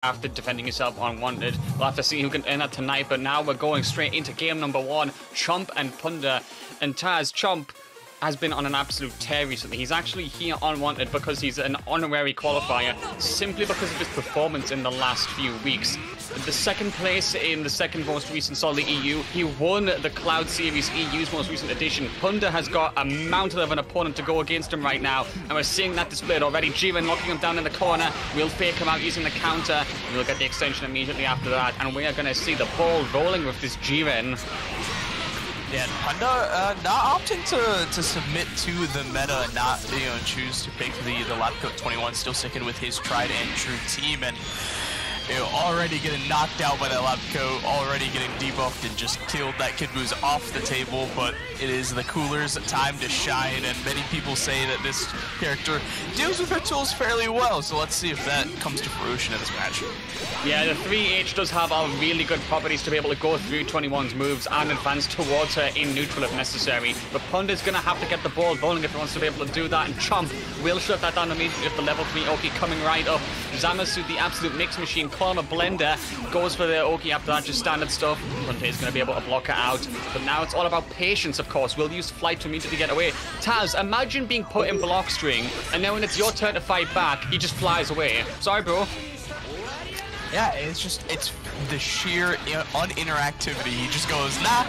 after defending himself unwanted. We'll have to see who can earn that tonight, but now we're going straight into game number 1. Chomp and Punda. And Taz, Chomp has been on an absolute tear recently. He's actually here unwanted because he's an honorary qualifier, simply because of his performance in the last few weeks. The second place in the second most recent Solid EU, he won the Cloud Series EU's most recent edition. Punda has got a mountain of an opponent to go against him right now, and we're seeing that displayed already. Jiren locking him down in the corner, will fake him out using the counter, and we'll get the extension immediately after that, and we are going to see the ball rolling with this Jiren. Yeah, and Punda not opting to submit to the meta, not choose to pick the Lab Coat 21, still sticking with his tried and true team, and already getting knocked out by that Lab Coat, already getting debuffed and just killed. That Kid Buu's off the table, but it is the Cooler's time to shine, and many people say that this character deals with her tools fairly well, so let's see if that comes to fruition in this match. Yeah, the 3H does have our really good properties to be able to go through 21's moves and advance towards her in neutral if necessary, but Punda's going to have to get the ball rolling if he wants to be able to do that, and Chomp will shut that down immediately with the level 3 Oki coming right up. Zamasu, the absolute mix machine, calling a blender, goes for the Oki after that, just standard stuff. Punda is going to be able to block her out, but now it's all about patience, of course. We'll use Flight to immediately get away. Taz, imagine being put in block string, and then when it's your turn to fight back, he just flies away. Sorry, bro. Yeah, it's the sheer uninteractivity. He just goes, nah,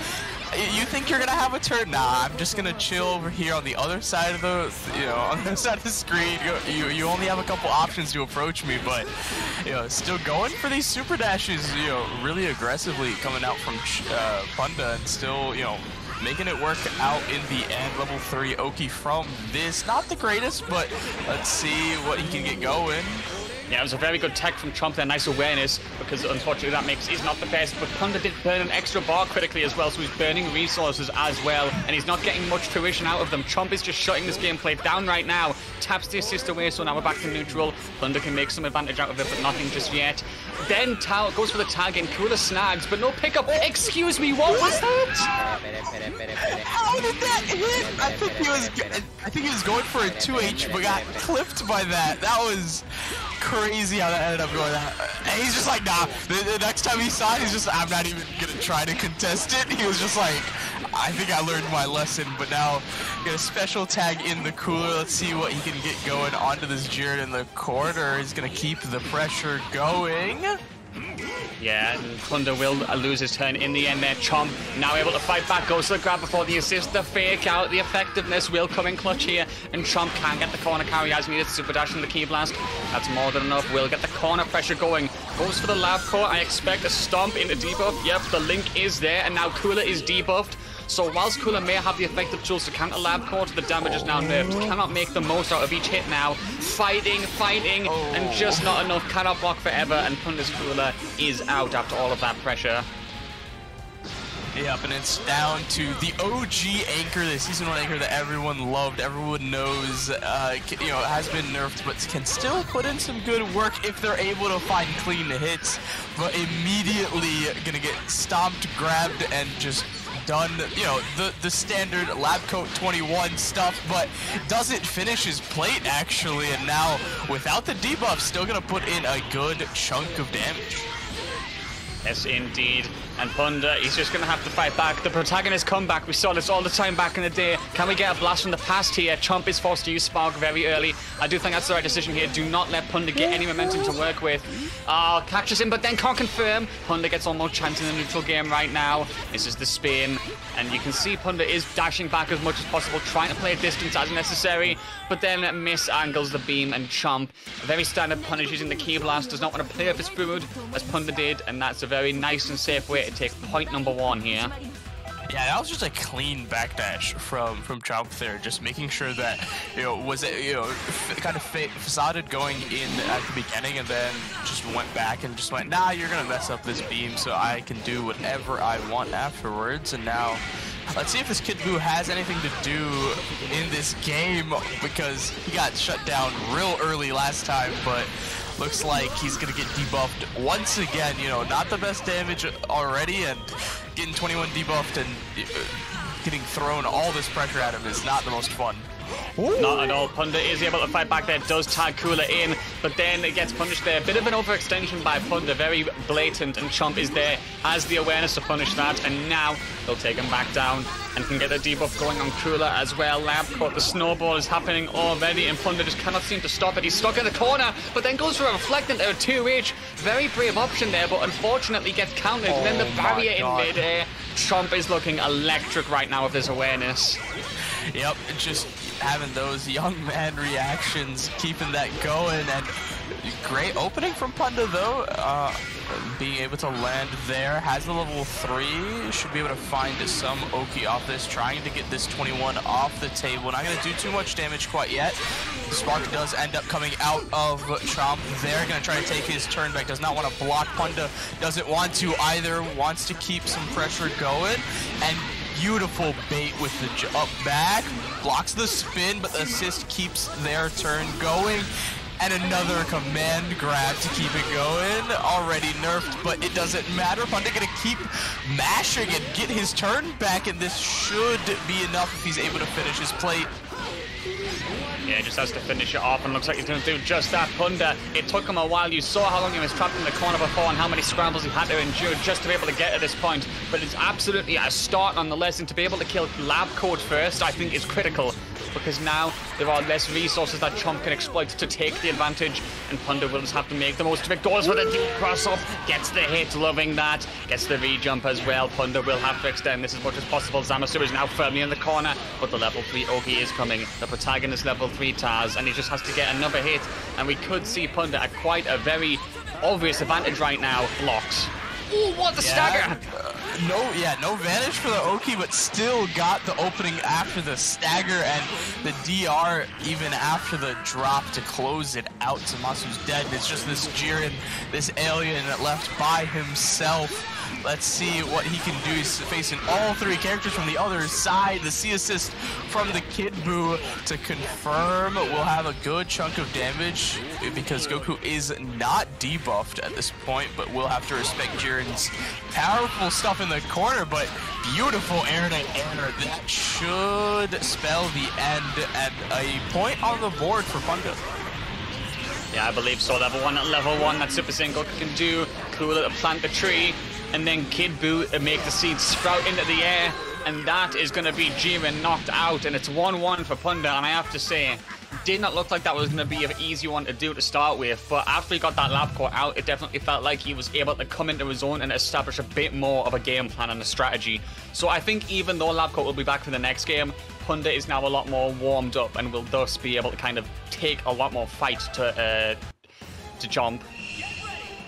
you think you're gonna have a turn? Nah, I'm just gonna chill over here on the other side of the, on the other side of the screen. You only have a couple options to approach me, but, still going for these super dashes, really aggressively coming out from Punda, and still, making it work out in the end. Level 3 Oki from this, not the greatest, but let's see what he can get going. Yeah, it was a very good tech from Chomp there, nice awareness, because unfortunately that mix is not the best, but Punda did burn an extra bar critically as well, so he's burning resources as well, and he's not getting much fruition out of them. Chomp is just shutting this gameplay down right now, taps the assist away, so now we're back to neutral. Punda can make some advantage out of it, but nothing just yet. Then Tao goes for the tag in, Cooler snags, but no pickup. Excuse me, what was that? How did that hit? I think he was going for a 2H, but got clipped by that. That was crazy how that ended up going out. And he's just like, nah. The next time he saw it, he's just, I'm not even gonna try to contest it. He was just like, I think I learned my lesson, but now get a special tag in the Cooler. Let's see what he can get going onto this Jiren in the corner. He's gonna keep the pressure going. Yeah, and Punda will lose his turn in the end there. Chomp now able to fight back, goes to the grab before the assist, the fake out, the effectiveness will come in clutch here, and Chomp can get the corner carry as needed. Super dash and the Ki Blast, that's more than enough. Will get the corner pressure going, goes for the Lab Core. I expect a stomp into debuff. Yep, the link is there, and now Cooler is debuffed. So whilst Cooler may have the effective tools to counter Lab Core, the damage is now nerfed. Cannot make the most out of each hit now. Fighting, and just not enough. Cannot block forever, and Punda's Cooler is out after all of that pressure. Yep, and it's down to the OG anchor, the Season 1 anchor that everyone loved, everyone knows, has been nerfed, but can still put in some good work if they're able to find clean hits, but immediately gonna get stomped, grabbed, and just done, the standard Lab Coat 21 stuff, but doesn't finish his plate actually, and now without the debuff, still gonna put in a good chunk of damage. Yes, indeed. And Punda, he's just going to have to fight back. The protagonist comeback, we saw this all the time back in the day. Can we get a blast from the past here? Chomp is forced to use Spark very early. I do think that's the right decision here. Do not let Punda get any momentum to work with. Catches him, but then can't confirm. Punda gets almost chance in the neutral game right now. This is the spin. And you can see Punda is dashing back as much as possible, trying to play distance as necessary, but then misangles the beam, and Chomp, a very standard punish using the Ki Blast, does not want to play with his food, as Punda did, and that's a very nice and safe way to take point number 1 here. Yeah, that was just a clean backdash from Chomp there, just making sure that, kind of facaded going in at the beginning, and then just went back and just went, nah, you're gonna mess up this beam, so I can do whatever I want afterwards. And now, let's see if this Kid Buu has anything to do in this game, because he got shut down real early last time, but looks like he's gonna get debuffed once again. Not the best damage already, and getting 21 debuffed and getting thrown all this pressure at him is not the most fun. Not at all. Punda is able to fight back there, does tag Cooler in, but then it gets punished there. A bit of an overextension by Punda, very blatant, and Chomp is there, has the awareness to punish that, and now they'll take him back down and can get the debuff going on Cooler as well. Lab Coat, the snowball is happening already, and Punda just cannot seem to stop it. He's stuck in the corner, but then goes for a Reflectant there, 2H. Very brave option there, but unfortunately gets countered, and then the barrier in mid-air. Chomp is looking electric right now with his awareness. Yep, just having those young man reactions, keeping that going, and great opening from Punda though. Being able to land there, has the level 3, should be able to find some Oki off this, trying to get this 21 off the table. Not going to do too much damage quite yet. Spark does end up coming out of Chomp. They're going to try to take his turn back, does not want to block. Punda doesn't want to either, wants to keep some pressure going, and beautiful bait with the up back, blocks the spin, but the assist keeps their turn going. And another command grab to keep it going. Already nerfed, but it doesn't matter. Punda gonna keep mashing and get his turn back, and this should be enough if he's able to finish his plate. Yeah, he just has to finish it off, and looks like he's going to do just that. Punda, it took him a while. You saw how long he was trapped in the corner before and how many scrambles he had to endure just to be able to get to this point. But it's absolutely a start on the lesson. To be able to kill Lab Coat first, I think, is critical, because now there are less resources that Chomp can exploit to take the advantage, and Punda will just have to make the most of it. Goes for the deep cross-up, gets the hit, loving that, gets the re-jump as well. Punda will have to extend this as much as possible. Zamasu is now firmly in the corner, but the level 3 Oki is coming. The protagonist level 3 Taz, and he just has to get another hit, and we could see Punda at quite a very obvious advantage right now. Blocks. Ooh, what the stagger! No vanish for the Oki, but still got the opening after the stagger, and the DR even after the drop to close it out. Zamasu's dead, and it's just this Jiren, this alien left by himself. Let's see what he can do. He's facing all 3 characters from the other side. The C assist from the Kid Buu to confirm we'll have a good chunk of damage, because Goku is not debuffed at this point, but we'll have to respect Jiren's powerful stuff in the corner. But beautiful air to air. That should spell the end, and a point on the board for Punda. Yeah, I believe so. Level 1 that Super Saiyan Goku can do. Cooler to plant the tree, and then Kid Buu make the seeds sprout into the air, and that is going to be Jiren knocked out, and it's 1-1 for Punda. And I have to say, did not look like that was going to be an easy one to do to start with, but after he got that Lab Coat out, it definitely felt like he was able to come into his own and establish a bit more of a game plan and a strategy. So I think even though Lab Coat will be back for the next game, Punda is now a lot more warmed up and will thus be able to kind of take a lot more fight to Chomp.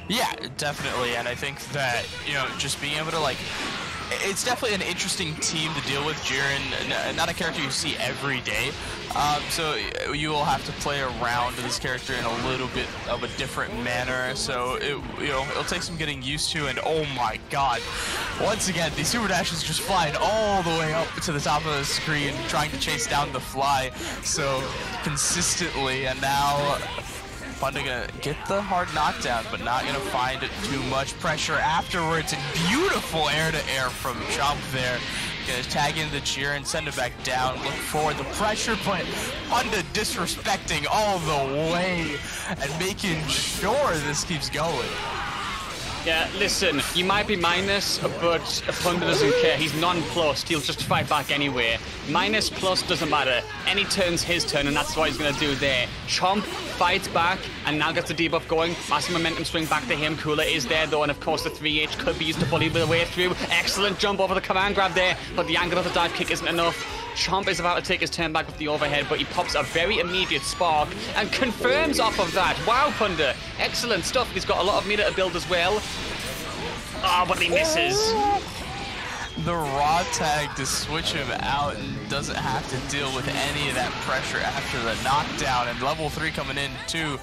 Yeah, definitely, and I think that, you know, just being able to, like, it's definitely an interesting team to deal with. Jiren, not a character you see every day, so you will have to play around this character in a little bit of a different manner, so it'll take some getting used to. And oh my god, once again, the super dash is just flying all the way up to the top of the screen, trying to chase down the fly so consistently, and now Punda gonna get the hard knockdown, but not gonna find too much pressure afterwards. And beautiful air-to-air from Chomp there. Gonna tag in the Jiren, send it back down, look for the pressure, but Punda disrespecting all the way and making sure this keeps going. Yeah, listen, you might be minus, but Punda doesn't care. He's nonplussed. He'll just fight back anyway. Minus, plus, doesn't matter. Any turn's his turn, and that's what he's going to do there. Chomp fights back, and now gets the debuff going. Massive momentum swing back to him. Cooler is there, though, and of course the 3H could be used to bully the way through. Excellent jump over the command grab there, but the angle of the dive kick isn't enough. Chomp is about to take his turn back with the overhead, but he pops a very immediate spark and confirms off of that. Wow, Punda. Excellent stuff. He's got a lot of meter to build as well. Oh, but he misses. The raw tag to switch him out and doesn't have to deal with any of that pressure after the knockdown. And level 3 coming in too,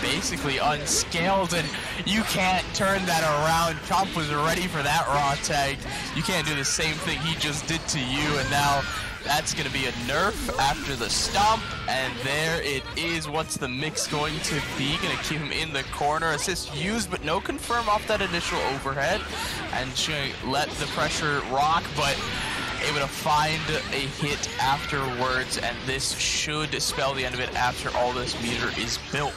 basically unscaled, and you can't turn that around. Chomp was ready for that raw tag. You can't do the same thing he just did to you, and now that's going to be a nerf after the stomp, and there it is. What's the mix going to be? Going to keep him in the corner. Assist used, but no confirm off that initial overhead. And she's going to let the pressure rock, but able to find a hit afterwards, and this should spell the end of it after all this meter is built.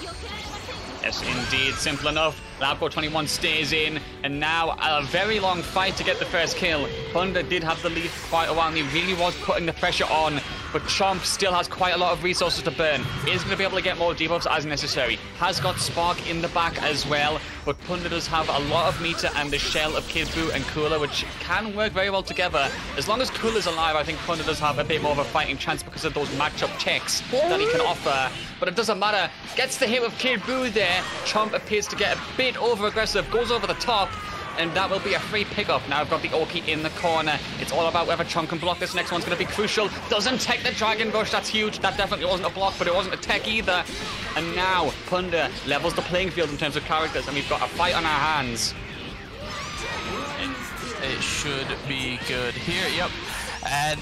Yes, indeed. Simple enough. Labco21 stays in, and now a very long fight to get the first kill. Punda did have the lead for quite a while, and he really was putting the pressure on, but Chomp still has quite a lot of resources to burn. Is going to be able to get more debuffs as necessary. Has got Spark in the back as well, but Punda does have a lot of meter and the shell of Kid Buu and Cooler, which can work very well together. As long as Cooler's alive, I think Punda does have a bit more of a fighting chance because of those matchup techs that he can offer. But it doesn't matter. Gets the hit with Kid Buu there. Chomp appears to get a bit over-aggressive, goes over the top, and that will be a free pickup. Now I've got the Oki in the corner. It's all about whether Chomp can block. This next one's going to be crucial. Doesn't take the Dragon Rush. That's huge. That definitely wasn't a block, but it wasn't a tech either. And now Punda levels the playing field in terms of characters, and we've got a fight on our hands. It should be good here. Yep. And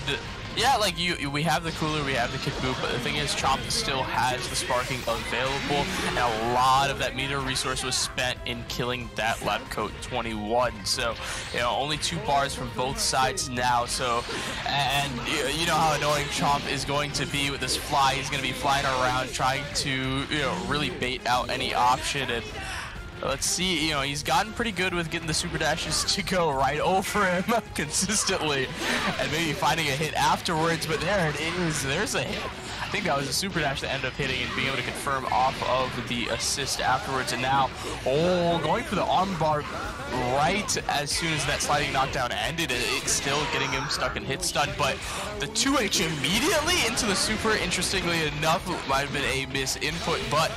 yeah, like we have the Cooler, we have the Kid Buu, but the thing is, Chomp still has the sparking available, and a lot of that meter resource was spent in killing that Labco21. So, you know, only 2 bars from both sides now. So, and you know how annoying Chomp is going to be with this fly. He's going to be flying around trying to, you know, really bait out any option. And let's see, you know, he's gotten pretty good with getting the super dashes to go right over him consistently and maybe finding a hit afterwards, but there it is. There's a hit. I think that was a super dash that ended up hitting and being able to confirm off of the assist afterwards. And now, going for the armbar right as soon as that sliding knockdown ended. It's still getting him stuck in hit stun, but the 2H immediately into the super, interestingly enough, might have been a misinput, but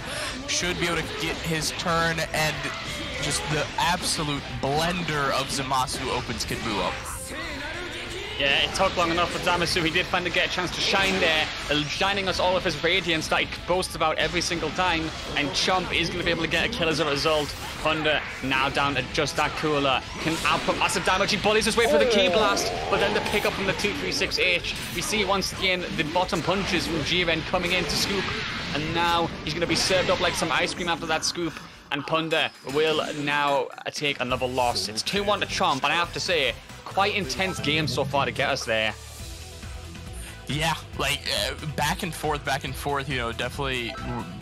should be able to get his turn, and just the absolute blender of Zamasu opens Kid Buu up. Yeah, it took long enough for Zamasu. He did finally get a chance to shine there, shining us all of his radiance that he boasts about every single time, and Chomp is going to be able to get a kill as a result. Punda now down to just that Cooler. Can output massive damage. He bullies his way for the Ki Blast, but then the pick up from the 236H. We see once again the bottom punches from Jiren coming in to scoop, and now he's going to be served up like some ice cream after that scoop. And Punda will now take another loss. It's 2-1 to Chomp, and I have to say, quite intense game so far to get us there. Yeah, like back and forth, you know, definitely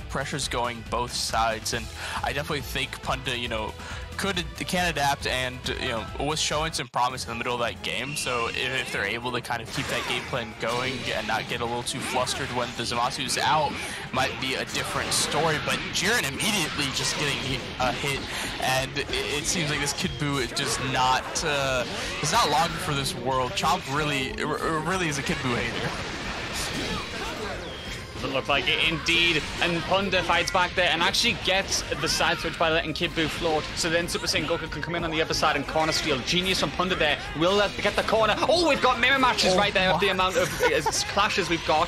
pressure's going both sides, and I definitely think Punda, you know, can adapt, and you know, was showing some promise in the middle of that game. So if they're able to kind of keep that game plan going and not get a little too flustered when the Zamasu's out, might be a different story. But Jiren immediately just getting a hit, and it seems like this Kid Buu is just not long for this world. Chomp really is a Kid Buu hater. Doesn't look like it indeed, and Punda fights back there and actually gets the side switch by letting Kid Buu float, so then Super Saiyan Goku can come in on the other side and corner steal. Genius from Punda there. Will get the corner. Oh, we've got mirror matches right there of the amount of clashes we've got.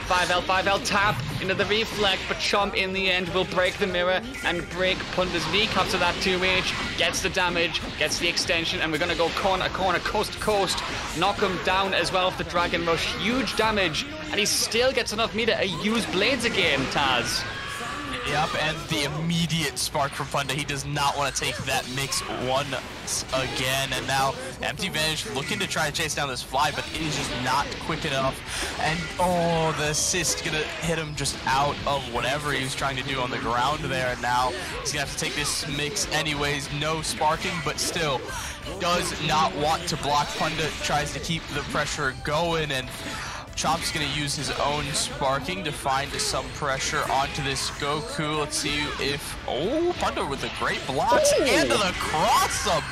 5L tap into the reflect, but Chomp in the end will break the mirror and break Punda's kneecap to that 2H, gets the damage, gets the extension, and we're going to go corner, coast to coast, knock him down as well off the Dragon Rush. Huge damage, and he still gets enough meter to use blades again, Taz. Yep, and the immediate spark from Punda. He does not want to take that mix once again, and now Empty Vanish looking to try to chase down this fly, but it is just not quick enough. And the assist gonna hit him just out of whatever he was trying to do on the ground there. And now he's gonna have to take this mix anyways. No sparking, but still does not want to block. Punda tries to keep the pressure going, and Chomp's going to use his own sparking to find some pressure onto this Goku. Let's see if... Punda with the great blocks and the cross-up.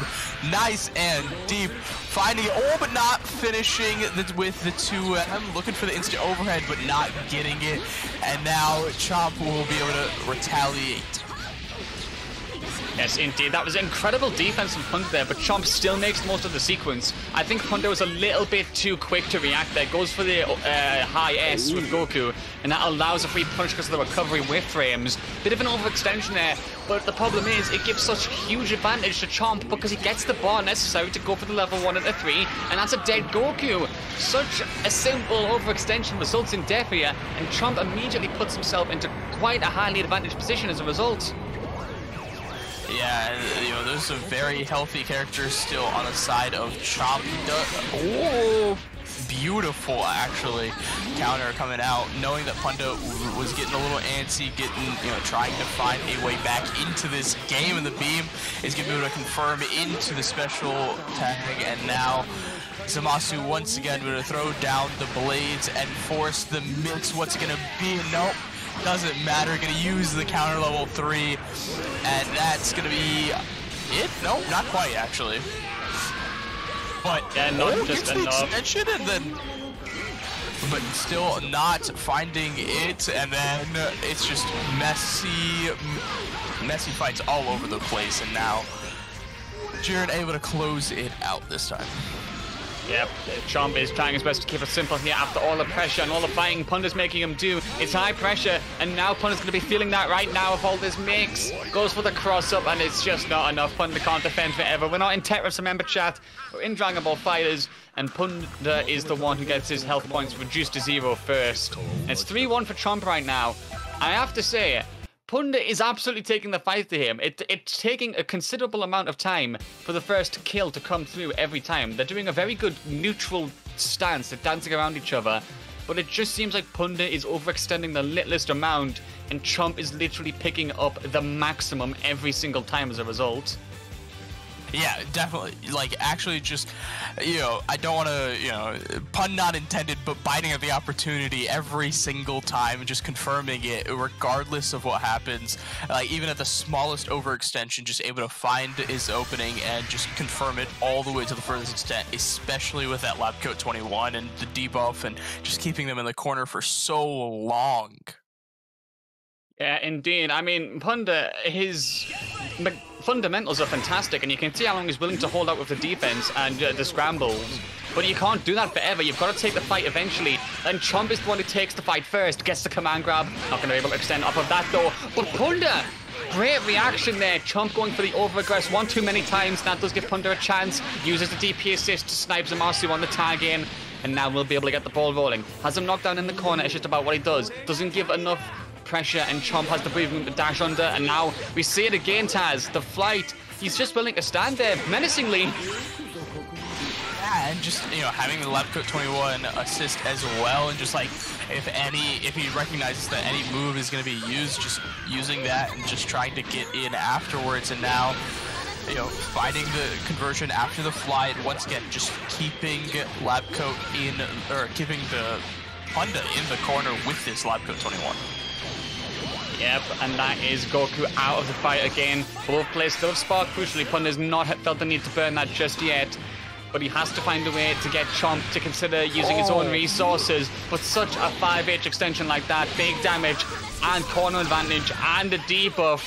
Nice and deep. Finding it, but not finishing with the 2M. Looking for the instant overhead, but not getting it. And now Chomp will be able to retaliate. Yes, indeed. That was incredible defense from Punda there, but Chomp still makes most of the sequence. I think Punda was a little bit too quick to react there. Goes for the high S with Goku, and that allows a free punch because of the recovery with frames. Bit of an overextension there, but the problem is it gives such huge advantage to Chomp because he gets the bar necessary to go for the level 1 into 3, and that's a dead Goku. Such a simple overextension results in death here, and Chomp immediately puts himself into quite a highly advantaged position as a result. Yeah, and, there's some very healthy characters still on the side of Chomp. Oh, beautiful, actually, counter coming out, knowing that Punda was getting a little antsy, trying to find a way back into this game, and the beam is going to be able to confirm into the special tag, and now Zamasu once again going to throw down the blades and force the mix. What's going to be? Nope. Doesn't matter. Going to use the counter level 3, and that's going to be it. Nope, not quite actually. But yeah, not just enough. Extension, and then, but still not finding it, and then it's just messy fights all over the place, and now Jiren able to close it out this time. Yep, Chomp is trying his best to keep it simple here after all the pressure and all the fighting Punda's making him do. It's high pressure, and now Punda's going to be feeling that right now with all this mix. Goes for the cross-up, and it's just not enough. Punda can't defend forever. We're not in Tetris, remember, chat. We're in Dragon Ball FighterZ, and Punda is the one who gets his health points reduced to 0 first. And it's 3-1 for Chomp right now. I have to say, Punda is absolutely taking the fight to him. It's taking a considerable amount of time for the first kill to come through every time. They're doing a very good neutral stance. They're dancing around each other. But it just seems like Punda is overextending the littlest amount, and Chomp is literally picking up the maximum every single time as a result. Yeah, definitely. Like, actually just, I don't want to, pun not intended, but biting at the opportunity every single time and just confirming it, regardless of what happens. Like, even at the smallest overextension, just able to find his opening and just confirm it all the way to the furthest extent, especially with that Lab Coat 21 and the debuff and just keeping them in the corner for so long. Yeah, indeed. I mean, Punda, his fundamentals are fantastic, and you can see how long he's willing to hold out with the defense and the scrambles. But you can't do that forever. You've got to take the fight eventually. And Chomp is the one who takes the fight first, gets the command grab. Not going to be able to extend off of that, though. But Punda, great reaction there. Chomp going for the over-aggress one too many times. That does give Punda a chance. Uses the DP assist to snipe Zamasu on the tag in. And now we'll be able to get the ball rolling. Has him knocked down in the corner. It's just about what he does. Doesn't give enough pressure, and Chomp has the breathing room to dash under, and now we see it again, Taz. The flight, he's just willing to stand there menacingly. Yeah, and just, having the Lab Coat 21 assist as well, and just like, if he recognizes that any move is going to be used, just using that and just trying to get in afterwards, and now, finding the conversion after the flight, once again, just keeping Lab Coat in, or keeping the Punda in the corner with this Lab Coat 21. Yep, and that is Goku out of the fight again. Both players still have Spark. Crucially, Punda's not felt the need to burn that just yet. But he has to find a way to get Chomp to consider using his own resources. But such a 5H extension like that, big damage and corner advantage and a debuff.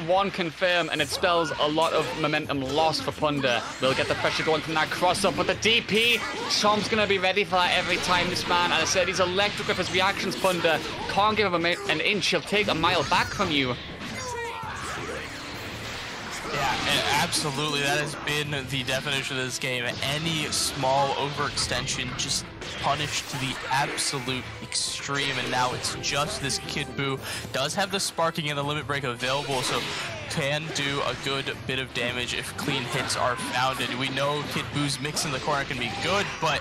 One confirm, and it spells a lot of momentum lost for Punda. We'll get the pressure going from that cross-up with the DP. Chomp's going to be ready for that every time, this man. And I said he's electric with his reactions, Punda. Can't give him an inch. He'll take a mile back from you. Yeah, absolutely. That has been the definition of this game. Any small overextension just punished to the absolute extreme, and now it's just this Kid Buu. Does have the sparking and the limit break available, so can do a good bit of damage if clean hits are found. And we know Kid Buu's mix in the corner can be good, but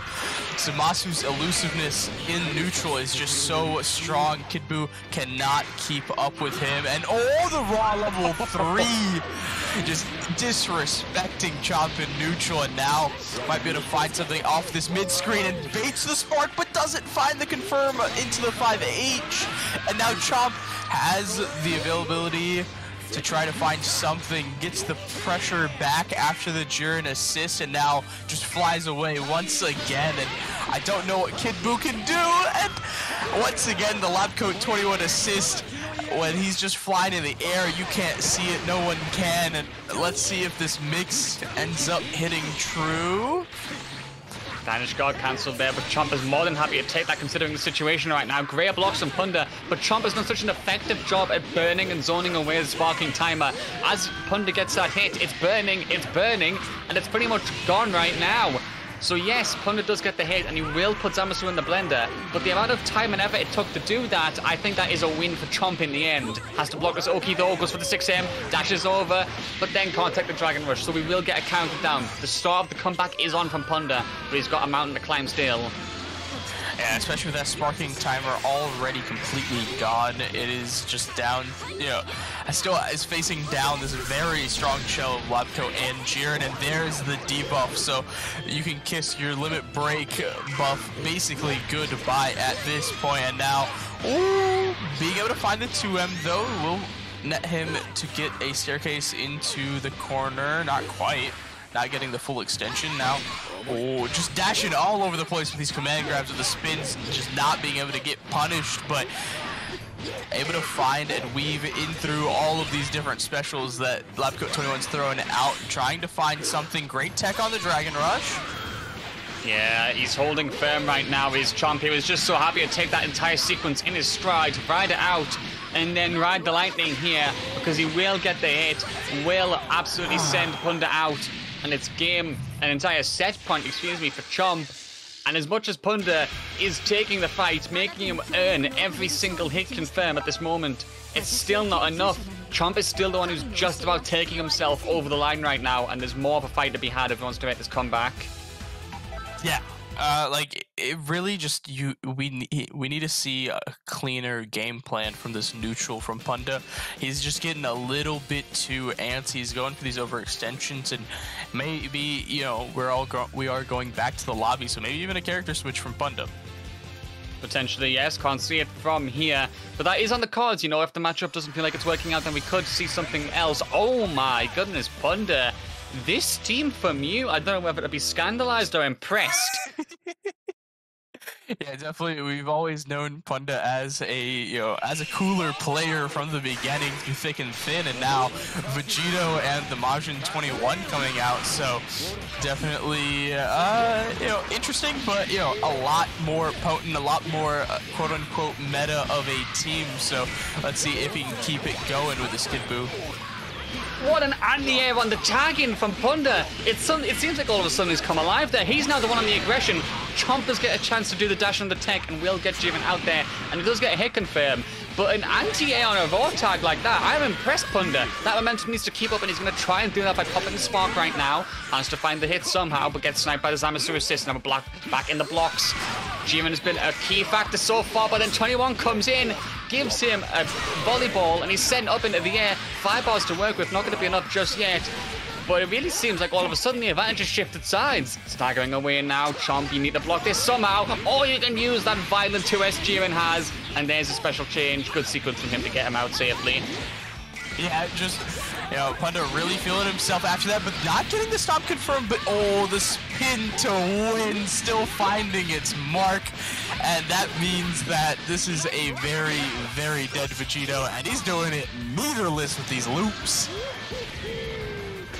Zamasu's elusiveness in neutral is just so strong. Kid Buu cannot keep up with him, and the raw level 3 just disrespecting Chomp in neutral, and now might be able to find something off this mid screen and baits the spark, but doesn't find the confirm into the 5H. And now Chomp has the availability to try to find something, gets the pressure back after the Jiren assist, and now just flies away once again. And I don't know what Kid Buu can do, and once again the Lab Coat 21 assist. When he's just flying in the air, you can't see it, no one can, and let's see if this mix ends up hitting true. Vanish Guard cancelled there, but Chomp is more than happy to take that considering the situation right now. Great blocks from Punda, but Chomp has done such an effective job at burning and zoning away the sparking timer. As Punda gets that hit, it's burning, and it's pretty much gone right now. So yes, Punda does get the hit, and he will put Zamasu in the blender, but the amount of time and effort it took to do that, I think that is a win for Chomp in the end. Has to block this Oki though, goes for the 6M, dashes over, but then can't take the Dragon Rush, so we will get a countdown. The start of the comeback is on from Punda, but he's got a mountain to climb still. Yeah, especially with that sparking timer already completely gone. It is just down, you know, still is facing down this very strong shell of Labco and Jiren, and there's the debuff, so you can kiss your limit break buff basically goodbye at this point. And now, ooh, being able to find the 2M though will net him to get a staircase into the corner. Not quite. Not getting the full extension now. Oh, just dashing all over the place with these command grabs with the spins, just not being able to get punished, but able to find and weave in through all of these different specials that Labcoat 21's throwing out, trying to find something. Great tech on the Dragon Rush. Yeah, he's holding firm right now. His Chomp, he was just so happy to take that entire sequence in his stride, ride it out, and then ride the lightning here, because he will get the hit, will absolutely send Punda out. And it's game, an entire set point, excuse me, for Chomp. And as much as Punda is taking the fight, making him earn every single hit confirm at this moment, it's still not enough. Chomp is still the one who's just about taking himself over the line right now, and there's more of a fight to be had if he wants to make this comeback. Yeah. Like, it really just, we need to see a cleaner game plan from this neutral from Punda. He's just getting a little bit too antsy. He's going for these overextensions, and maybe, you know, we are going back to the lobby, so maybe even a character switch from Punda. Potentially, yes. Can't see it from here. But that is on the cards, you know. If the matchup doesn't feel like it's working out, then we could see something else. Oh my goodness, Punda. This team from you, I don't know whether to be scandalized or impressed. Yeah, definitely. We've always known Punda as a cooler player from the beginning, through thick and thin, and now Vegito and the Majin 21 coming out. So definitely, interesting, but a lot more potent, a lot more quote unquote meta of a team. So let's see if he can keep it going with this Kid Buu. What an anti-air on the tagging from Punda. It seems like all of a sudden he's come alive there. He's now the one on the aggression. Chomp does get a chance to do the dash on the tech and will get Jiren out there. And he does get a hit confirm. But an anti-air on a raw tag like that, I'm impressed, Punda. That momentum needs to keep up, and he's going to try and do that by popping the spark right now. Has to find the hit somehow, but gets sniped by the Zamasu assist. Now we're back in the blocks. Jiren has been a key factor so far, but then 21 comes in, gives him a volleyball, and he's sent up into the air. 5 bars to work with, not going to be enough just yet. But it really seems like all of a sudden the advantage has shifted sides. Staggering away now, Chomp, you need to block this somehow, or you can use that violent 2S Jiren has. And there's a special change. Good sequence from him to get him out safely. Yeah, just, Punda really feeling himself after that, but not getting the stop confirmed, but the spin to win, still finding its mark. And that means that this is a very, very dead Vegito, and he's doing it meterless with these loops.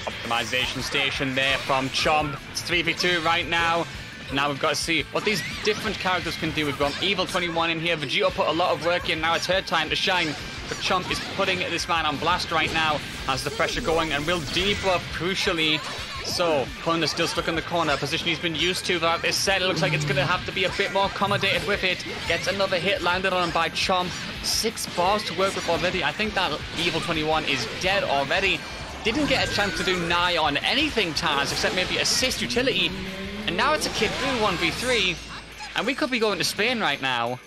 Optimization station there from Chomp. It's 3v2 right now. Now we've got to see what these different characters can do. We've got Evil 21 in here. Vegito put a lot of work in. Now it's her time to shine. But Chomp is putting this man on blast right now. Has the pressure going and will debuff crucially. So, Punda still stuck in the corner. A position he's been used to throughout this set. It looks like it's going to have to be a bit more accommodated with it. Gets another hit landed on him by Chomp. 6 bars to work with already. I think that Evil 21 is dead already. Didn't get a chance to do nigh on anything, Taz, except maybe assist utility. And now it's a Kid Buu 1v3, and we could be going to Spain right now.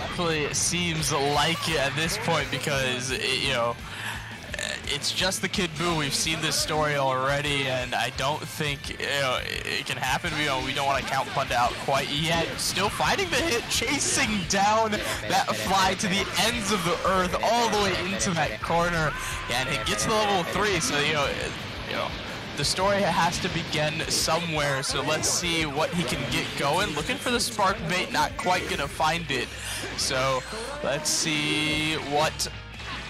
Actually, it seems like it at this point, because, it's just the Kid Buu. We've seen this story already, and I don't think it can happen. We don't want to count Punda out quite yet. Still fighting the hit, chasing down that fly to the ends of the earth, all the way into that corner, and it gets to level 3. So the story has to begin somewhere. So let's see what he can get going. Looking for the spark bait, not quite gonna find it. So let's see what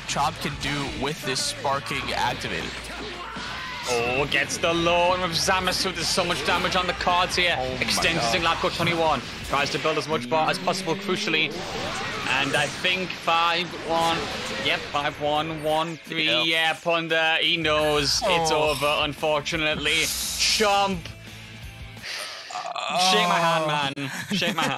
Chomp can do with this sparking activated. Oh, gets the low one with Zamasu. There's so much damage on the cards here. Extends his Labco 21. Tries to build as much bar as possible, crucially. And I think 5-1. Yep, 5-1, 1-3. Yep. Yeah, Punda, he knows it's over, unfortunately. Chomp Shake my hand, man. Shake my hand.